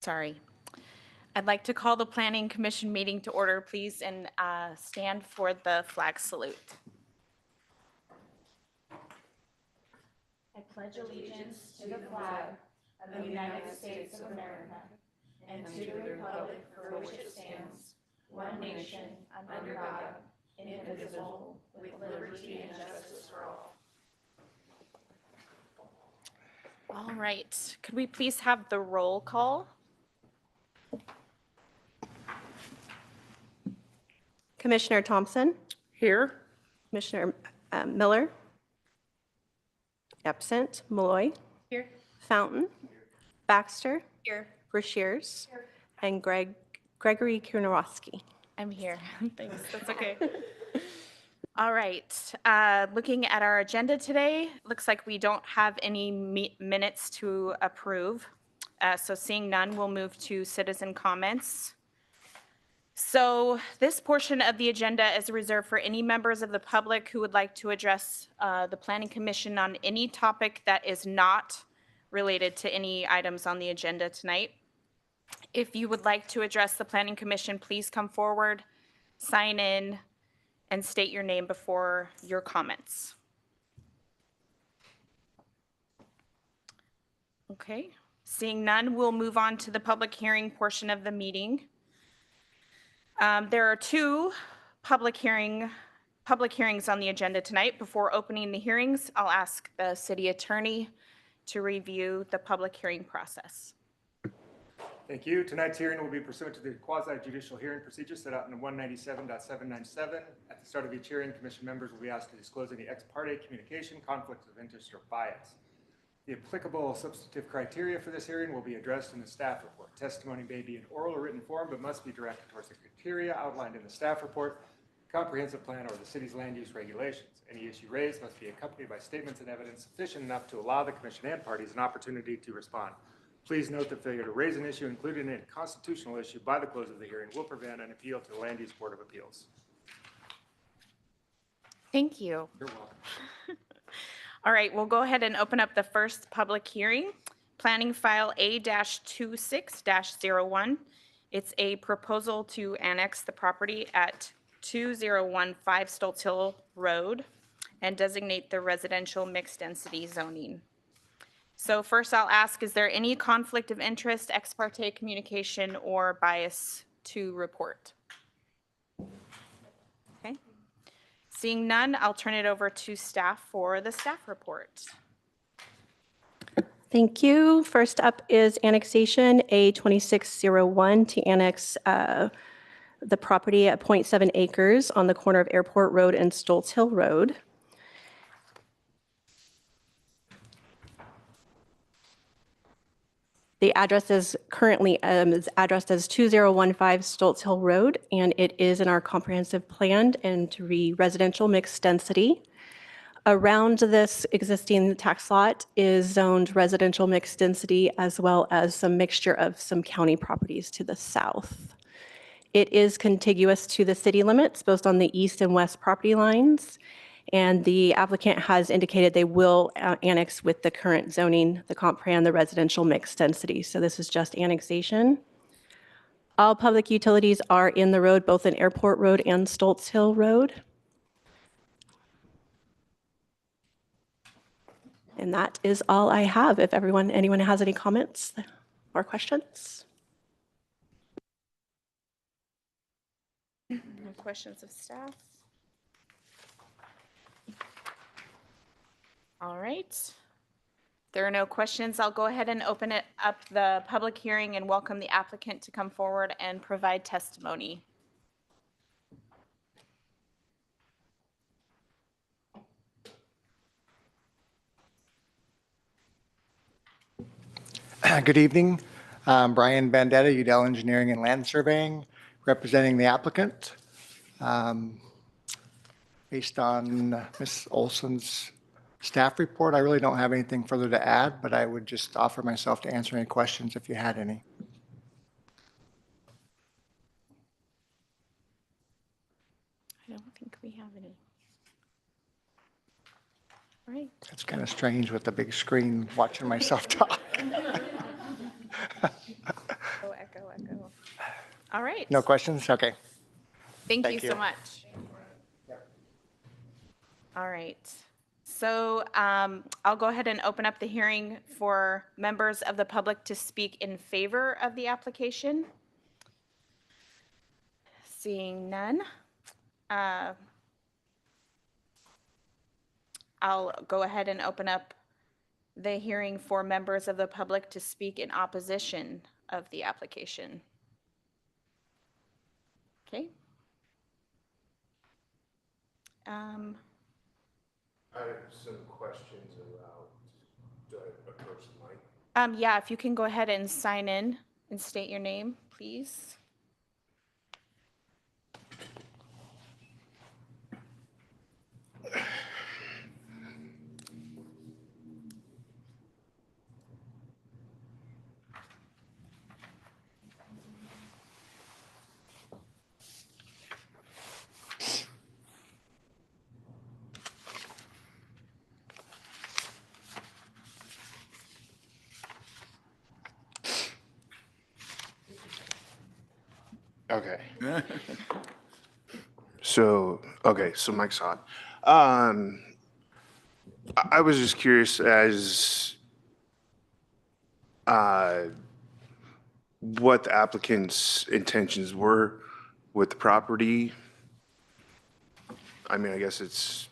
Sorry. I'd like to call the Planning Commission meeting to order, please, and stand for the flag salute. I pledge allegiance to the flag of the United States of America and to the republic for which it stands, one nation, under God, indivisible, with liberty and justice for all. All right. Could we please have the roll call? Commissioner Thompson, Here. Commissioner Miller, absent, Malloy, Here. Fountain, Baxter, Here. Brashears, and Gregory Kiernorowski. I'm here. Thanks. That's okay. All right. Looking at our agenda today, looks like we don't have any minutes to approve. So seeing none, we'll move to citizen comments. So this portion of the agenda is reserved for any members of the public who would like to address the Planning Commission on any topic that is not related to any items on the agenda tonight. If you would like to address the Planning Commission, please come forward, sign in, and state your name before your comments. Okay, seeing none, we'll move on to the public hearing portion of the meeting. There are two public hearings on the agenda tonight. Before opening the hearings, I'll ask the city attorney to review the public hearing process. Thank you. Tonight's hearing will be pursuant to the quasi-judicial hearing procedure set out in 197.797. At the start of each hearing, commission members will be asked to disclose any ex parte communication, conflicts of interest, or bias. The applicable substantive criteria for this hearing will be addressed in the staff report. Testimony may be in oral or written form, but must be directed towards the criteria outlined in the staff report, comprehensive plan, or the city's land use regulations. Any issue raised must be accompanied by statements and evidence sufficient enough to allow the commission and parties an opportunity to respond. Please note that failure to raise an issue, including a constitutional issue, by the close of the hearing will prevent an appeal to the Land Use Board of Appeals. Thank you. You're welcome. All right, we'll go ahead and open up the first public hearing. Planning file A-26-01. It's a proposal to annex the property at 2015 Stoltz Hill Road and designate the residential mixed density zoning. So first I'll ask, is there any conflict of interest, ex parte communication, or bias to report? Okay. Seeing none, I'll turn it over to staff for the staff report. Thank you. First up is annexation A2601 to annex the property at 0.7 acres on the corner of Airport Road and Stoltz Hill Road. The address is currently addressed as 2015 Stoltz Hill Road, and it is in our comprehensive plan and to be residential mixed density. Around this existing tax lot is zoned residential mixed density, as well as some mixture of some county properties to the south. It is contiguous to the city limits, both on the east and west property lines. And the applicant has indicated they will annex with the current zoning, the comp plan, the residential mixed density. So this is just annexation. All public utilities are in the road, both in Airport Road and Stoltz Hill Road. And that is all I have. If anyone has any comments or questions. No questions of staff? All right. There are no questions. I'll go ahead and open it up the public hearing and welcome the applicant to come forward and provide testimony. Good evening. Brian Bandetta, Udell Engineering and Land Surveying, representing the applicant. Based on Ms. Olson's staff report, I really don't have anything further to add, but I would just offer myself to answer any questions if you had any. I don't think we have any. All right. It's kind of strange with the big screen watching myself talk. All right. No questions? Okay. Thank you Thank so you. much. All right. So I'll go ahead and open up the hearing for members of the public to speak in favor of the application. Seeing none. I'll go ahead and open up the hearing for members of the public to speak in opposition of the application. Okay. I have some questions about, do I approach the mic? Yeah, if you can go ahead and sign in and state your name, please. Okay. So mic's on. I was just curious as what the applicant's intentions were with the property. I mean, I guess it's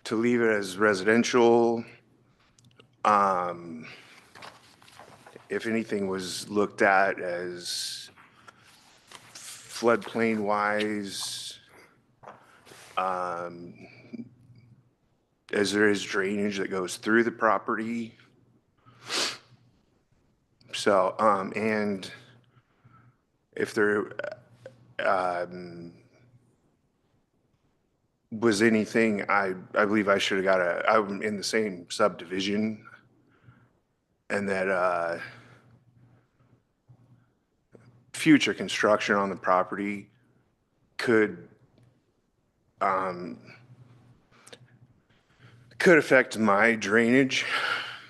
to leave it as residential. If anything was looked at as floodplain wise, as there is drainage that goes through the property. So, and if there was anything, I believe I should have got I'm in the same subdivision, and that future construction on the property could affect my drainage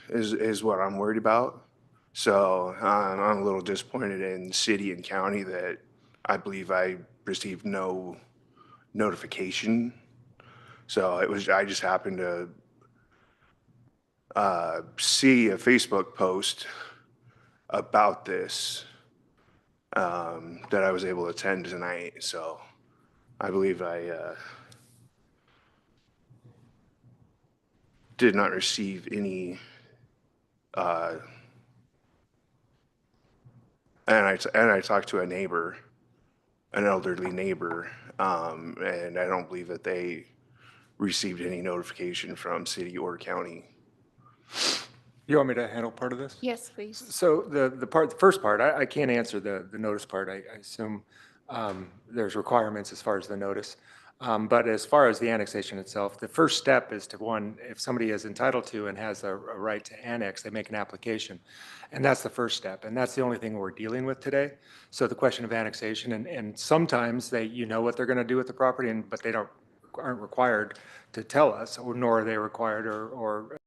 is what I'm worried about. So I'm a little disappointed in the city and county that I believe I received no notification. So I just happened to see a Facebook post about this that I was able to attend tonight. So I believe I did not receive any, and I talked to a neighbor, an elderly neighbor, and I don't believe that they received any notification from city or county. You want me to handle part of this? Yes, please. So the first part, I can't answer the notice part. I assume there's requirements as far as the notice. But as far as the annexation itself, the first step is to, one, if somebody is entitled to and has a right to annex, they make an application. And that's the first step. And that's the only thing we're dealing with today. So the question of annexation, and sometimes you know what they're going to do with the property, but they aren't required to tell us, or nor are they required or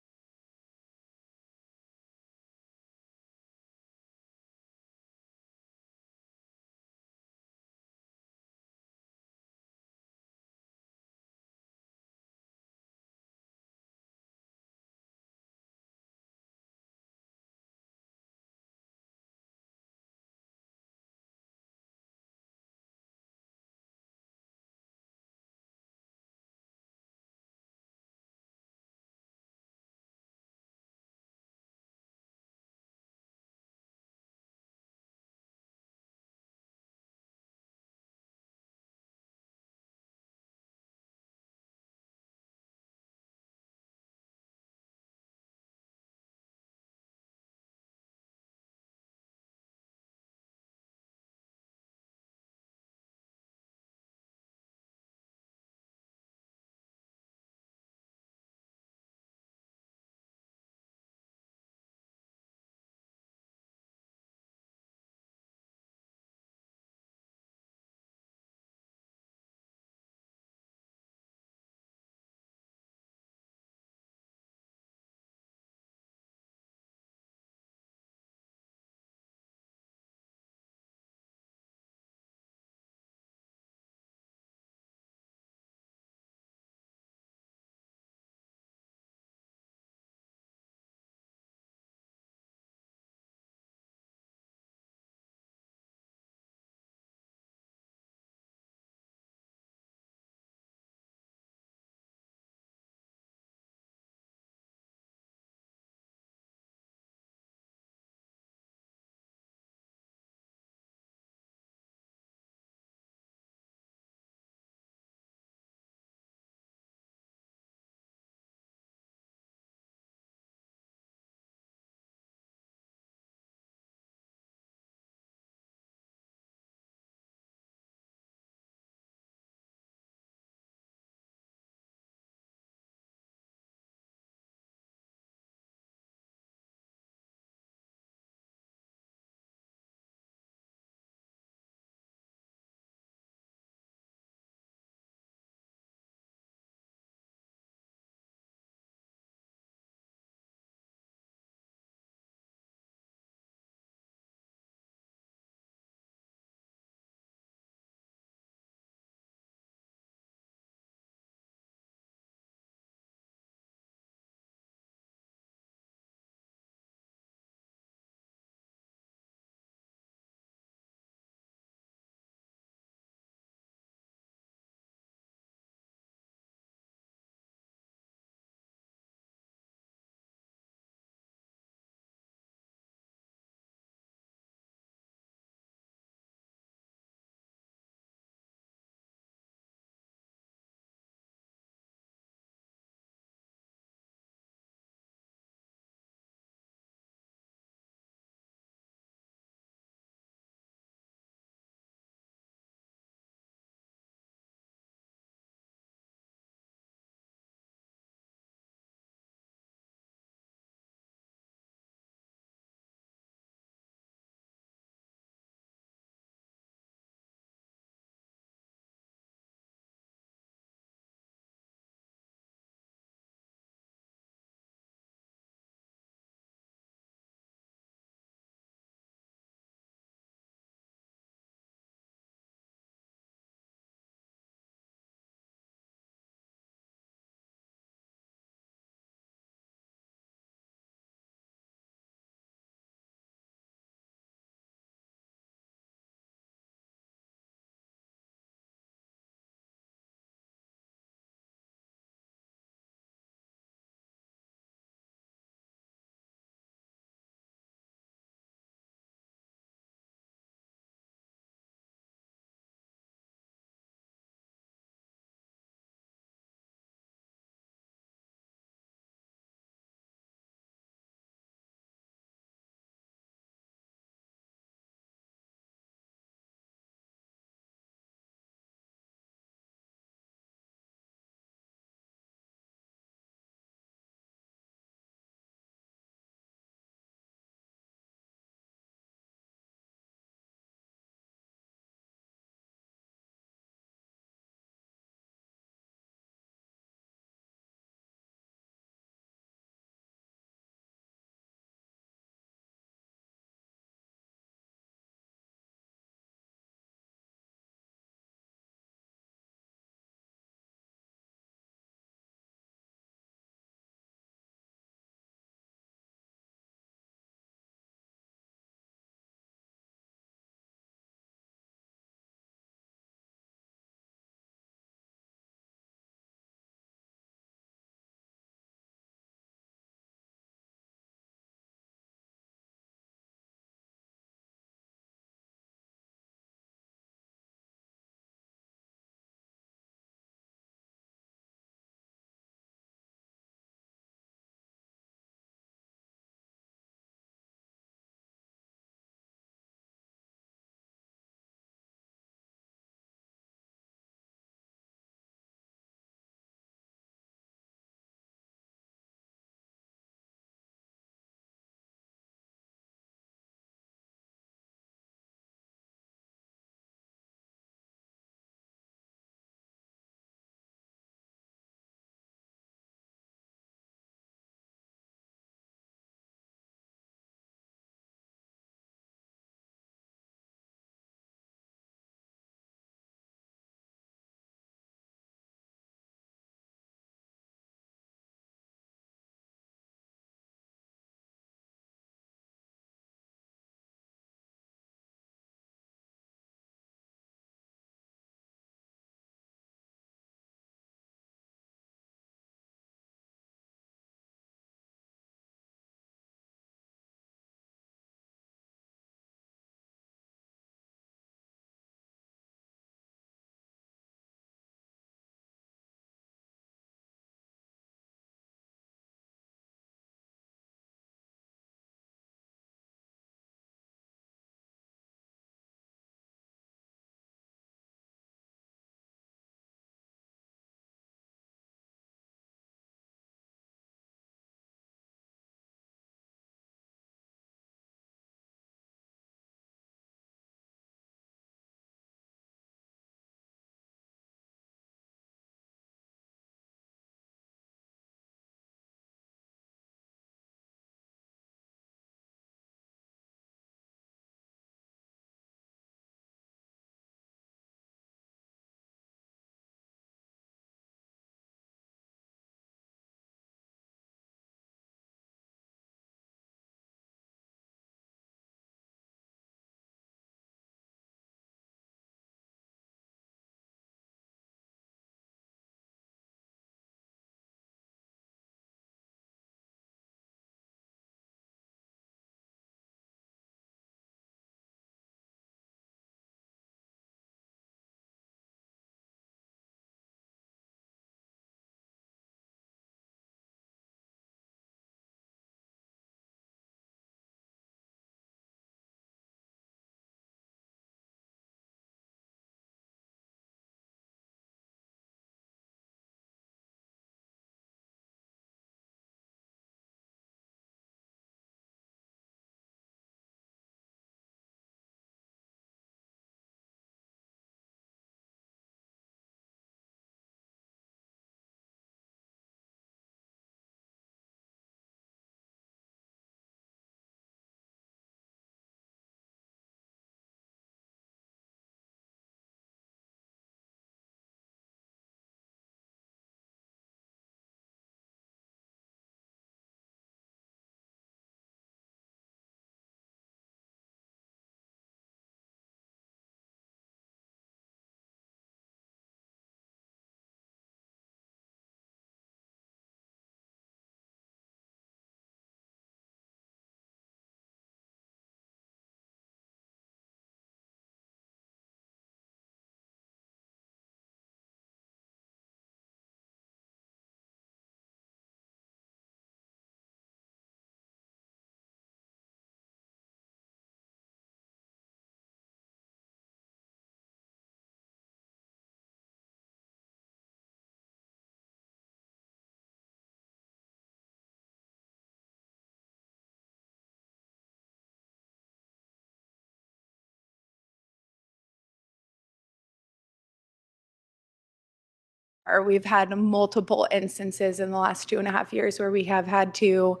Or we've had multiple instances in the last 2.5 years where we have had to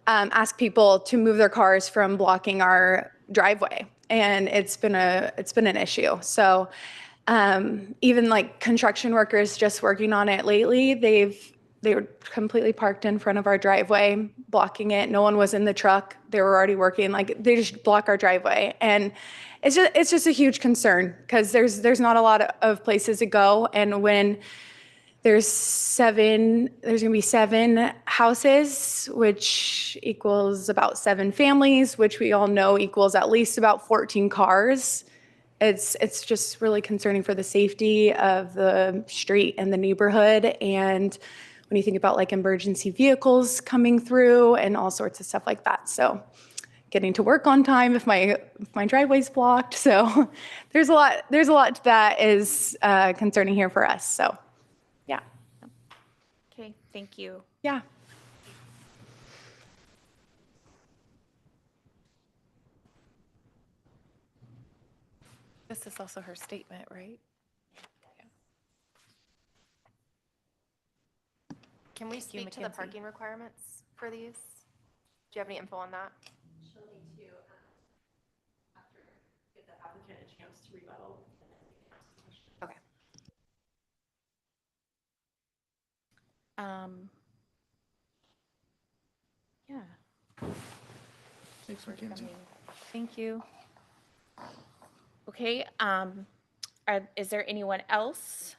ask people to move their cars from blocking our driveway, and it's been an issue. So even like construction workers just working on it lately, they were completely parked in front of our driveway, blocking it. No one was in the truck. They were already working. Like they just block our driveway, and it's just a huge concern because there's not a lot of places to go, and when there's going to be 7 houses, which equals about 7 families, which we all know equals at least about 14 cars. It's just really concerning for the safety of the street and the neighborhood. And when you think about like emergency vehicles coming through and all sorts of stuff like that. So getting to work on time if my driveway's blocked. So there's a lot that is concerning here for us. So yeah. Okay, thank you. Yeah. This is also her statement, right? Can we you, speak to the Mackenzie. parking requirements for these? Do you have any info on that? She'll need to, after, give the applicant a chance to rebuttal. Okay. Yeah. Thanks, Mackenzie. Thank you. Okay, is there anyone else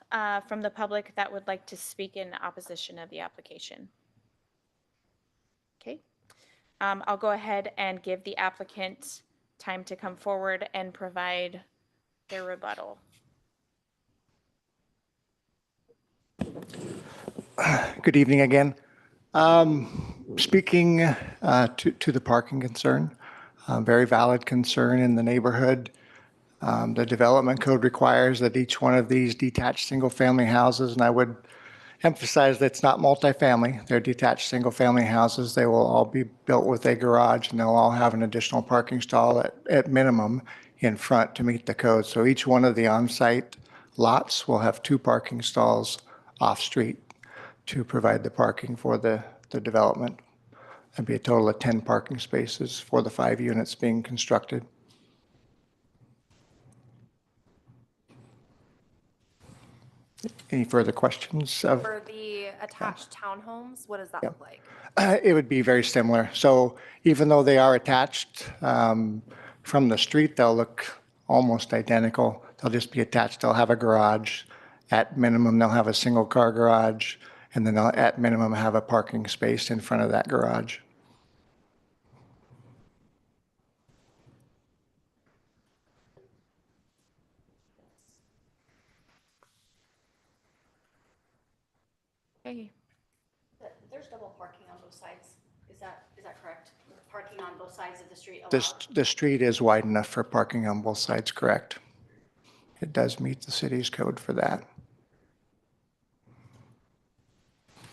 from the public that would like to speak in opposition of the application? Okay, I'll go ahead and give the applicant time to come forward and provide their rebuttal. Good evening again. Speaking to the parking concern, very valid concern in the neighborhood. The development code requires that each one of these detached single-family houses, and I would emphasize that it's not multifamily, they're detached single-family houses. They will all be built with a garage, and they'll all have an additional parking stall at minimum in front to meet the code. So each one of the on-site lots will have 2 parking stalls off-street to provide the parking for the development. That'd be a total of 10 parking spaces for the 5 units being constructed. Any further questions of? For the attached townhomes, what does that look like? It would be very similar. So even though they are attached from the street, they'll look almost identical. They'll just be attached. They'll have a garage. At minimum, they'll have a single car garage, and then they'll at minimum have a parking space in front of that garage. Okay, There's double parking on both sides. Is that correct? Parking on both sides of the street This, allowed? the street is wide enough for parking on both sides, correct? It does meet the city's code for that. Do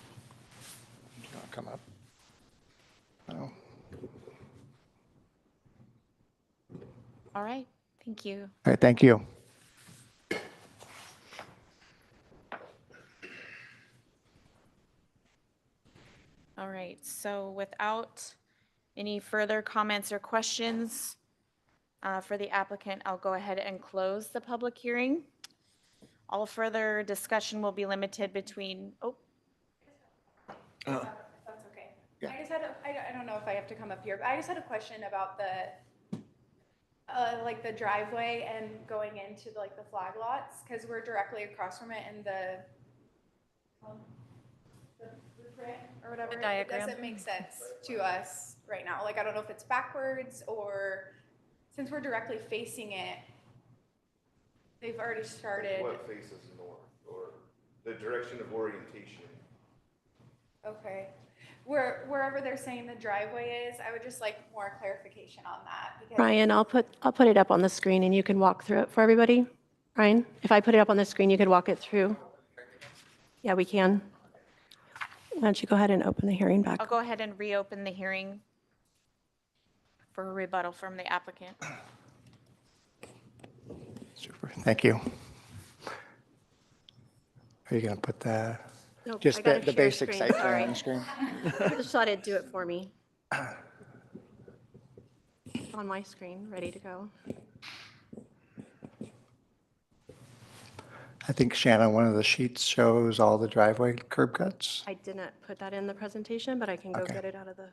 you want to come up? No. all right, thank you. All right, thank you. All right, so without any further comments or questions for the applicant, I'll go ahead and close the public hearing. All further discussion will be limited between, That's okay. Yeah. I just had I don't know if I have to come up here, but I just had a question about the like the driveway and going into like the flag lots, because we're directly across from it, and the blueprint or whatever, it diagram. doesn't make sense to us right now. Like I don't know if it's backwards, or since we're directly facing it, they've already started. What faces north, or the direction of orientation? Okay. Wherever they're saying the driveway is, I would just like more clarification on that. Because Ryan, I'll put it up on the screen and you can walk through it for everybody. Ryan, if I put it up on the screen, you could walk it through. Yeah, we can. Why don't you go ahead and open the hearing back? I'll go ahead and reopen the hearing for a rebuttal from the applicant. Super, thank you. Are you going to put the, Nope, just I gotta the share basic screen, site plan sorry. on the screen? I just thought it'd do it for me. On my screen, ready to go. I think, Shannon, one of the sheets shows all the driveway curb cuts. I didn't put that in the presentation, but I can go Okay. get it out of the,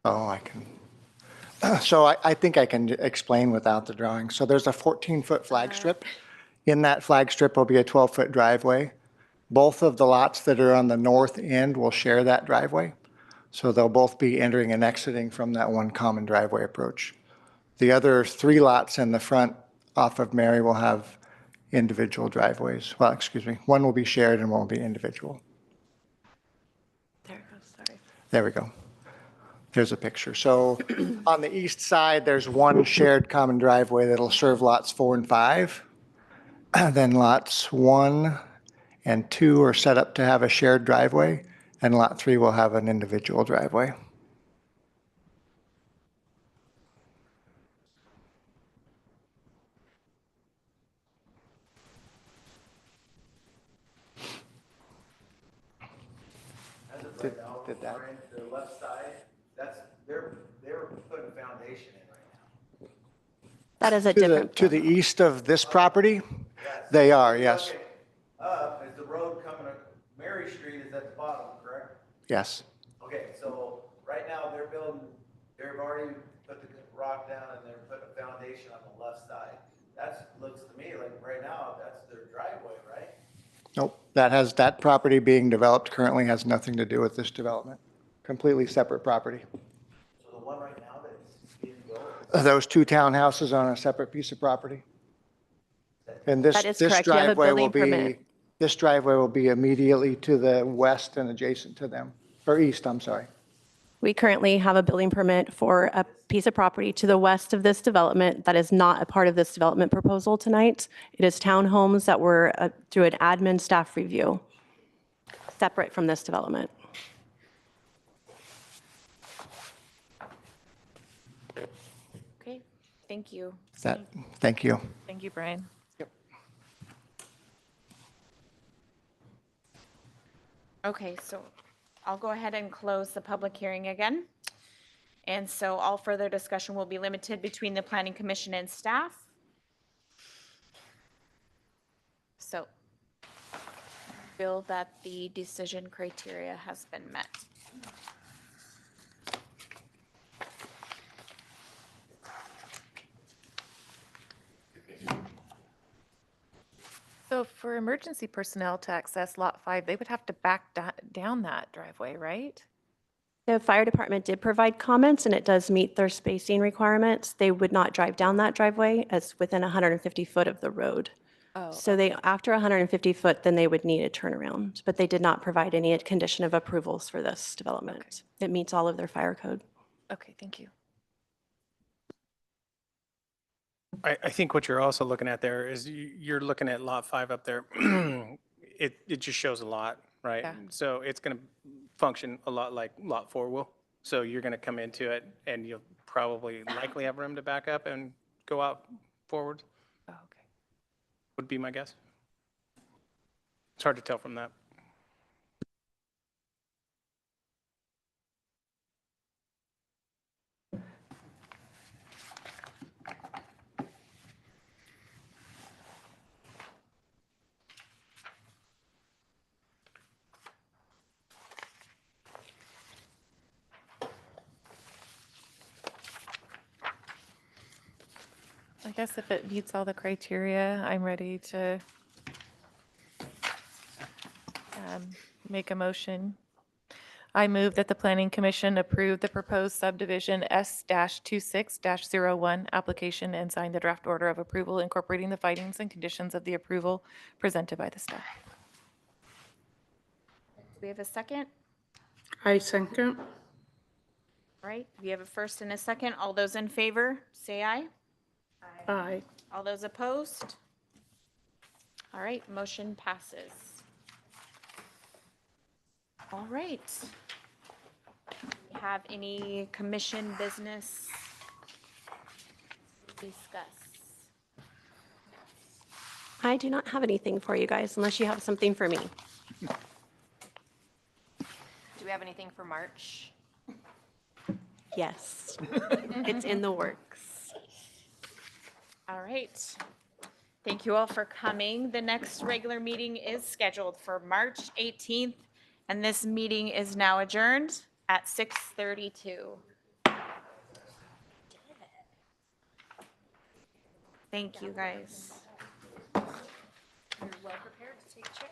Oh, I can. So I think I can explain without the drawing. So there's a 14-foot flag strip. In that flag strip will be a 12-foot driveway. Both of the lots that are on the north end will share that driveway. So they'll both be entering and exiting from that one common driveway approach. The other 3 lots in the front off of Mary will have individual driveways. Well, excuse me, one will be shared and one will be individual. there it goes, sorry. There we go. There's a picture. So on the east side, there's one shared common driveway that'll serve lots 4 and 5. Then lots 1 and 2 are set up to have a shared driveway, and lot 3 will have an individual driveway. As of Did- right now, did that- Brian, the left side, they're putting a foundation in right now. That is a To the, different. to the east of this property, Yes. they are, yes, Looking up, is the road coming, Mary Street is at the bottom, correct? yes. Okay, so right now they've already put the rock down and they're putting a foundation on the left side. Looks to me like right now, that's their driveway, right? Nope, that property being developed currently has nothing to do with this development. Completely separate property. So the one right now that's being built, Those 2 townhouses on a separate piece of property. And That is correct. You have a building permit. This driveway will be immediately to the west and adjacent to them, or east, I'm sorry. We currently have a building permit for a piece of property to the west of this development that is not a part of this development proposal tonight. It is townhomes that were through an admin staff review, separate from this development. Okay, thank you. Thank you. Thank you, Brian. Okay, so I'll go ahead and close the public hearing again. And so all further discussion will be limited between the planning commission and staff. So feel that the decision criteria has been met. So for emergency personnel to access Lot 5, they would have to back down that driveway, right? The fire department did provide comments, and it does meet their spacing requirements. They would not drive down that driveway as within 150 foot of the road. Oh, So they, after 150 foot, then they would need a turnaround, but they did not provide any condition of approvals for this development. It meets all of their fire code. okay, thank you. I think what you're also looking at there is you're looking at lot 5 up there. It just shows a lot, right? Yeah. So it's going to function a lot like lot 4 will. So you're going to come into it and you'll probably likely have room to back up and go out forward, Oh, okay. would be my guess. It's hard to tell from that. I guess if it meets all the criteria, I'm ready to make a motion. I move that the Planning Commission approve the proposed subdivision S-26-01 application and sign the draft order of approval incorporating the findings and conditions of the approval presented by the staff. Do we have a second? I second. All right, we have a first and a second. All those in favor, say aye. Aye. All those opposed? All right, motion passes. All right. We have any commission business to discuss? I do not have anything for you guys unless you have something for me. Do we have anything for March? Yes, it's in the works. All right. Thank you all for coming. The next regular meeting is scheduled for March 18th, and this meeting is now adjourned at 6:32. Thank you, guys. You're well prepared to take a chair.